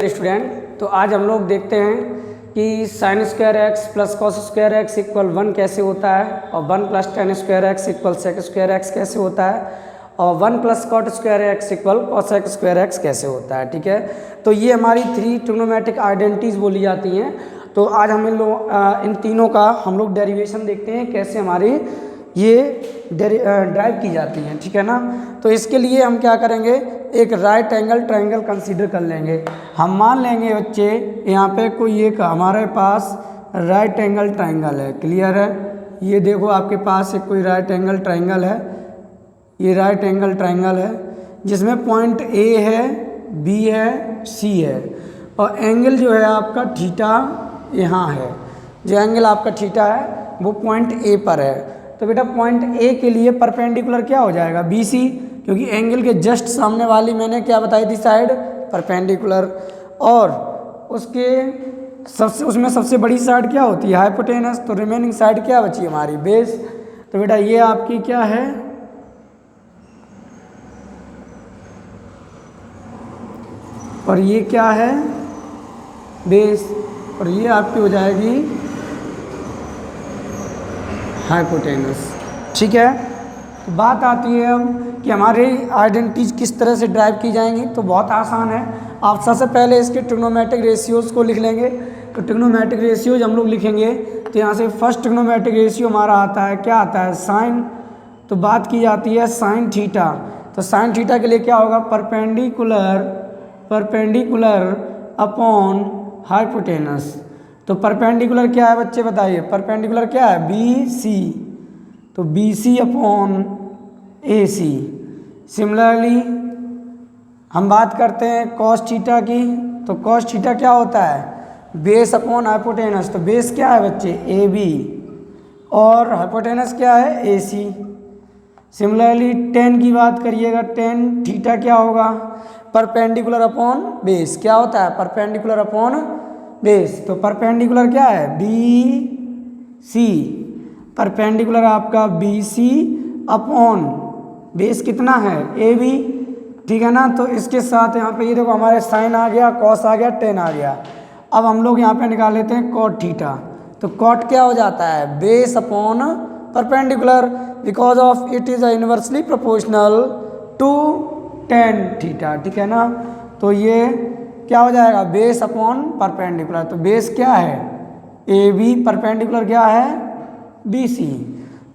Student, तो आज हम लोग देखते हैं कि sine square x plus cos square x equal 1 कैसे होता है, और 1 plus tan square x equal sec square x कैसे होता है, और 1 plus cot square x equal cosec square x कैसे होता है। ठीक है, तो ये हमारी 3 ट्रिग्नोमेट्रिक आइडेंटिटीज बोली जाती हैं। तो आज हम इन तीनों का हम लोग डेरिवेशन देखते हैं, कैसे हमारी ये ड्राइव की जाती हैं। ठीक है ना, तो इसके लिए हम क्या करेंगे, एक राइट एंगल ट्रायंगल कंसीडर कर लेंगे। हम मान लेंगे बच्चे यहाँ पे कोई एक हमारे पास राइट एंगल ट्रायंगल है। क्लियर है, ये देखो आपके पास एक कोई राइट एंगल ट्रायंगल है। ये राइट एंगल ट्रायंगल है जिसमें पॉइंट ए है, बी है, सी है, और एंगल जो है आपका थीटा यहाँ है। जो एंगल आपका थीटा है वो पॉइंट ए पर है। तो बेटा पॉइंट ए के लिए परपेंडिकुलर क्या हो जाएगा, बी सी, क्योंकि एंगल के जस्ट सामने वाली मैंने क्या बताई थी साइड, परपेंडिकुलर। और उसमें सबसे बड़ी साइड क्या होती है, हाइपोटेनस। तो रिमेनिंग साइड क्या बची हमारी, बेस। तो बेटा ये आपकी क्या है, और ये क्या है, बेस, और ये आपकी हो जाएगी हाइपोटेनस। ठीक है, तो बात आती है अब कि हमारी आइडेंटिटीज किस तरह से ड्राइव की जाएंगी। तो बहुत आसान है, आप सबसे पहले इसके ट्रिग्नोमेट्रिक रेशियोज़ को लिख लेंगे। तो ट्रिग्नोमेट्रिक रेशियोज हम लोग लिखेंगे, तो यहाँ से फर्स्ट ट्रिग्नोमेट्रिक रेशियो हमारा आता है, क्या आता है, साइन। तो बात की जाती है साइन थीटा। तो साइन थीटा के लिए क्या होगा, परपेंडिकुलर अपॉन हाइपोटेनस। तो परपेंडिकुलर क्या है बच्चे बताइए, परपेंडिकुलर क्या है, बी सी। तो B C upon A C. Similarly हम बात करते हैं कॉस थीटा की। तो कॉस थीटा क्या होता है, बेस अपॉन हाइपोटेनस। तो बेस क्या है बच्चे, ए बी, और हाइपोटेनस क्या है, ए सी। सिमिलरली टेन की बात करिएगा, टेन थीटा क्या होगा, परपेंडिकुलर अपॉन बेस। क्या होता है, परपेंडिकुलर अपॉन बेस। तो परपेंडिकुलर क्या है, बी सी, परपेंडिकुलर आपका बी सी अपॉन बेस कितना है, ए बी। ठीक है ना, तो इसके साथ यहाँ पे ये देखो हमारे साइन आ गया, कॉस आ गया, टेन आ गया। अब हम लोग यहाँ पे निकाल लेते हैं कॉट थीटा। तो कॉट क्या हो जाता है, base upon perpendicular, because of it is inversely proportional to tan theta. ठीक है ना, तो ये क्या हो जाएगा, बेस अपॉन परपेंडिकुलर। तो बेस क्या है, ए बी, परपेंडिकुलर क्या है, बी सी।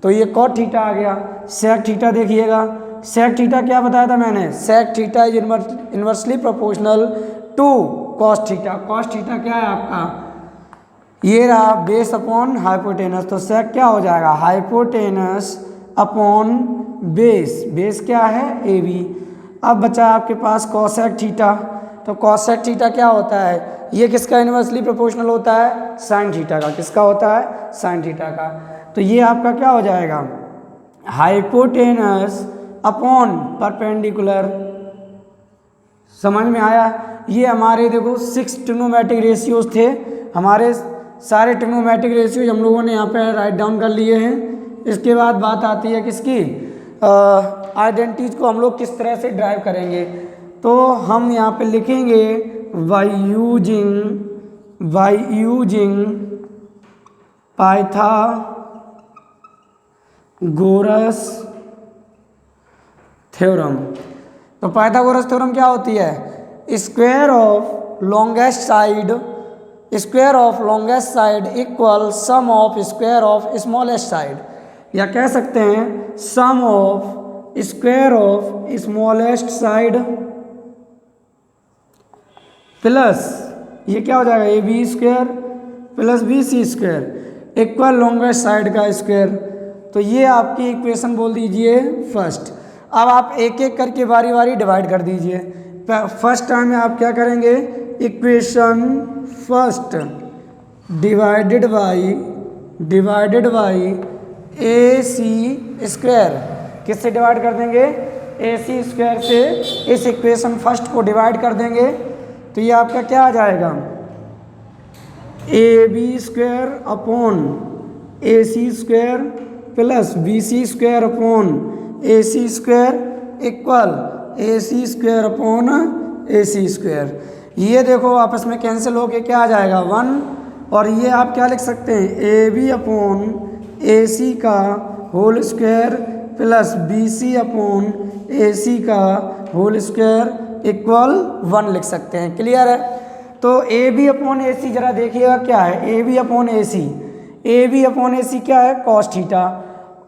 तो ये कॉट थीटा आ गया। सेक थीटा देखिएगा, सेक थीटा क्या बताया था मैंने, sec theta is inversely proportional to cos theta. Cos theta क्या है आपका, ये रहा बेस अपॉन हाइपोटेनस। तो सेक क्या हो जाएगा, हाइपोटेनस अपॉन बेस। बेस क्या है, ए बी। अब बचा आपके पास कॉसेक थीटा। तो कॉसेक थीटा क्या होता है, ये किसका इनवर्सली प्रोपोर्शनल होता है, साइन थीटा का। किसका होता है, साइन थीटा का। तो ये आपका क्या हो जाएगा, हाइपोटेनस अपॉन परपेंडिकुलर। समझ में आया। ये हमारे देखो 6 ट्रिग्नोमेट्रिक रेशियोज थे। हमारे सारे ट्रिग्नोमेट्रिक रेशियोज हम लोगों ने यहाँ पे राइट डाउन कर लिए हैं। इसके बाद बात आती है किसकी, आइडेंटिटीज को हम लोग किस तरह से ड्राइव करेंगे। तो हम यहाँ पे लिखेंगे बाय यूजिंग पाइथागोरस थ्योरम। तो पाइथागोरस थ्योरम क्या होती है, square of longest side equal sum of square of smallest side, या कह सकते हैं sum of square of smallest side plus ये क्या हो जाएगा, A B square plus B C square equal longest side का स्क्वायर। तो ये आपकी इक्वेशन बोल दीजिए फर्स्ट। अब आप एक एक करके बारी बारी डिवाइड कर दीजिए। फर्स्ट टाइम में आप क्या करेंगे, equation first divided by A C square. किससे डिवाइड कर देंगे, ए सी स्क्वायर से इस इक्वेशन फर्स्ट को डिवाइड कर देंगे। तो ये आपका क्या आ जाएगा, A B square upon A C square plus B C square upon A C square equal A C square upon A C square. ये देखो आपस में कैंसिल होके क्या आ जाएगा 1, और ये आप क्या लिख सकते हैं ए बी अपॉन ए सी का whole square plus B C upon A C का होल स्क्वायर इक्वल 1 लिख सकते हैं। क्लियर है? तो ए बी अपॉन ए सी जरा देखिएगा क्या है, A B upon A C, A B upon A C क्या है कॉस थीटा,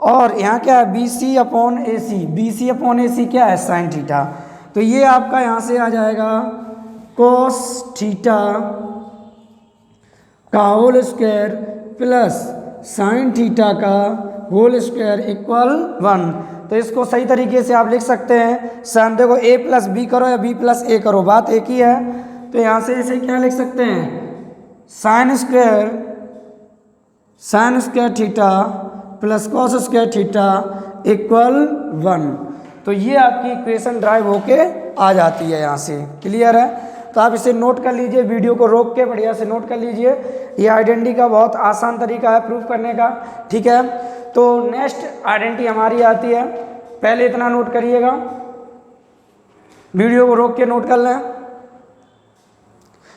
और यहाँ क्या है B C upon A C, B C upon A C क्या है साइन थीटा। तो ये आपका यहाँ से आ जाएगा कॉस थीटा का whole square plus sine theta का होल स्क्वायर इक्वल 1। तो इसको सही तरीके से आप लिख सकते हैं सन, देखो ए प्लस बी करो या बी प्लस ए करो, बात एक ही है। तो यहाँ से इसे क्या लिख सकते हैं sine square theta plus cos square theta equal 1। तो ये आपकी इक्वेशन ड्राइव होके आ जाती है यहाँ से। क्लियर है? तो आप इसे नोट कर लीजिए, वीडियो को रोक के बढ़िया से नोट कर लीजिए। ये आइडेंटिटी का बहुत आसान तरीका है प्रूफ करने का। ठीक है, तो नेक्स्ट आइडेंटिटी हमारी आती है, पहले इतना नोट करिएगा, वीडियो को रोक के नोट कर लें।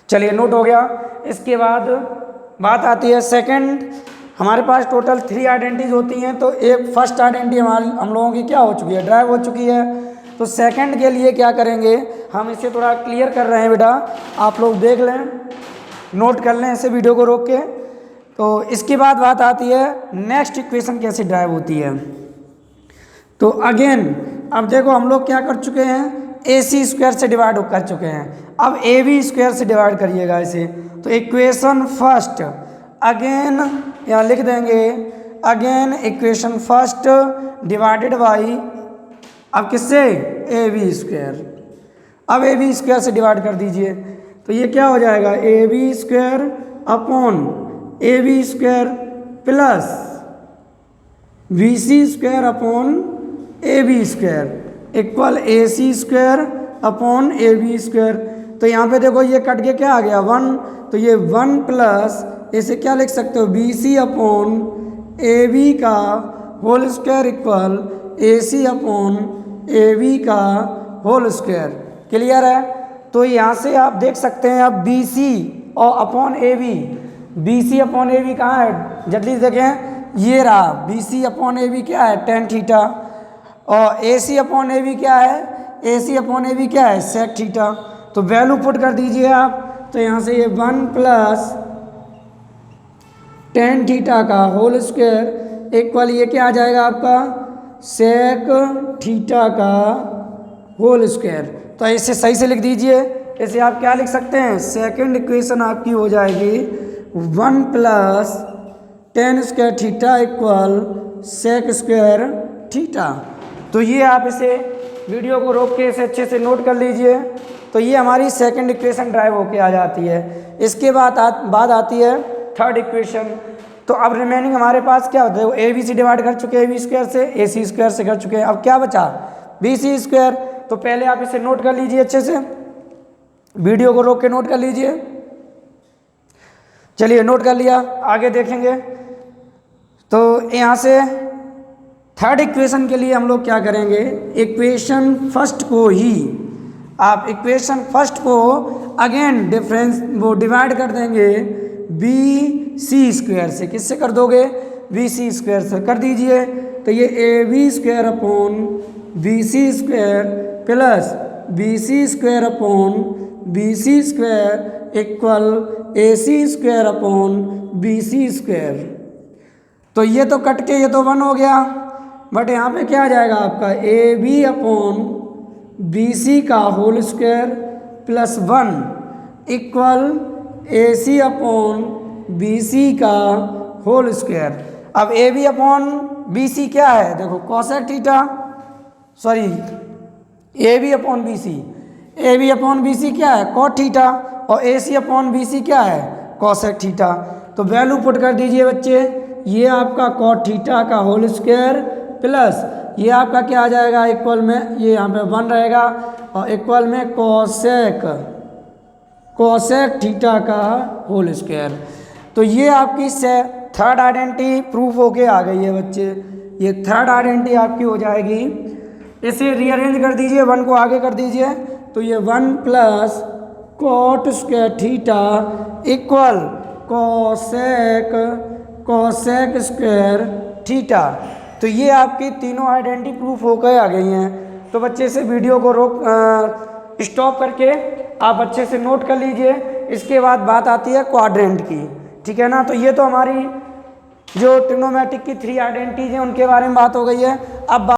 चलिए नोट हो गया। इसके बाद बात आती है सेकंड। हमारे पास टोटल 3 आइडेंटिटीज होती हैं, तो एक फर्स्ट आइडेंटिटी हम लोगों की क्या हो चुकी है ड्राइव हो चुकी है। तो सेकंड के लिए क्या करेंगे, हम इसे थोड़ा क्लियर कर रहे हैं बेटा, आप लोग देख लें, नोट कर लें इसे वीडियो को रोक के। तो इसके बाद बात आती है नेक्स्ट इक्वेशन कैसे ड्राइव होती है। तो अगेन अब देखो हम लोग क्या कर चुके हैं, ए सी स्क्वायर से डिवाइड कर चुके हैं, अब ए बी स्क्वायर से डिवाइड करिएगा इसे। तो इक्वेशन फर्स्ट अगेन यहाँ लिख देंगे, again equation first divided by, अब किससे ए बी स्क्वायर, अब ए बी स्क्वायर से डिवाइड कर दीजिए। तो ये क्या हो जाएगा A B square upon A B square plus B C square upon A B square equal A C square upon A B square. तो यहाँ पे देखो ये कट के क्या आ गया 1, तो ये 1 प्लस इसे क्या लिख सकते हो B C upon A B का whole square equal A C upon A B का होल स्क्वायर। क्लियर है? तो यहाँ से आप देख सकते हैं अब बी सी और upon A B, B C upon A B कहाँ है जल्दी से देखें, ये रहा B C upon A B क्या है टेन थीटा, और ए सी अपॉन ए बी क्या है, ए सी अपॉन ए बी क्या है सेक थीटा। तो वैल्यू पुट कर दीजिए आप, तो यहाँ से ये 1 प्लस टेन थीटा का होल स्क्वायर इक्वल ये क्या आ जाएगा आपका सेक थीटा का होल स्क्वायर। तो इसे सही से लिख दीजिए, इसे आप क्या लिख सकते हैं, सेकंड इक्वेशन आपकी हो जाएगी 1 plus tan square theta equal sec square theta. तो ये आप इसे वीडियो को रोक के इसे अच्छे से नोट कर लीजिए। तो ये हमारी सेकंड इक्वेशन ड्राइव होके आ जाती है। इसके बाद आती है थर्ड इक्वेशन। तो अब रिमेनिंग हमारे पास क्या होता है, ए बी सी डिवाइड कर चुके हैं ए बी स्क्वायर से, ए सी स्क्वायर से कर चुके हैं, अब क्या बचा बी सी स्क्वायर। तो पहले आप इसे नोट कर लीजिए अच्छे से, वीडियो को रोक के नोट कर लीजिए। चलिए नोट कर लिया, आगे देखेंगे। तो यहाँ से थर्ड इक्वेशन के लिए हम लोग क्या करेंगे, इक्वेशन फर्स्ट को ही आप इक्वेशन फर्स्ट को अगेन डिफरेंस वो डिवाइड कर देंगे बी सी स्क्वायर से। किससे कर दोगे, बी सी स्क्वायर से कर दीजिए। तो ये A B square upon B C square plus B C square upon B C square equal A C square upon B C square. तो ये तो कट के ये तो 1 हो गया, बट यहाँ पे क्या आ जाएगा आपका A B upon B C का whole square plus 1 equal A C upon B C का होल स्क्वायर। अब A B upon B C क्या है, देखो cosec theta, sorry A B upon B C, A B upon B C क्या है cot theta, और ए C upon B C क्या है कॉसेक थीटा। तो वैल्यू पुट कर दीजिए बच्चे, ये आपका कॉट थीटा का होल स्क्वायर प्लस ये आपका क्या आ जाएगा इक्वल में, ये यहाँ पे 1 रहेगा, और इक्वल में कॉसेक थीटा का होल स्क्वायर। तो ये आपकी थर्ड आइडेंटिटी प्रूफ होके आ गई है बच्चे, ये थर्ड आइडेंटिटी आपकी हो जाएगी। इसे रीअरेंज कर दीजिए, 1 को आगे कर दीजिए, तो ये 1 plus cot square theta equal cosec square theta. तो ये आपकी तीनों आइडेंटिटी प्रूफ होकर आ गई हैं। तो बच्चे से वीडियो को स्टॉप करके आप अच्छे से नोट कर लीजिए। इसके बाद बात आती है क्वाड्रेंट की, ठीक है ना। तो ये तो हमारी जो ट्रिग्नोमेट्रिक की 3 आइडेंटिटीज हैं उनके बारे में बात हो गई है। अब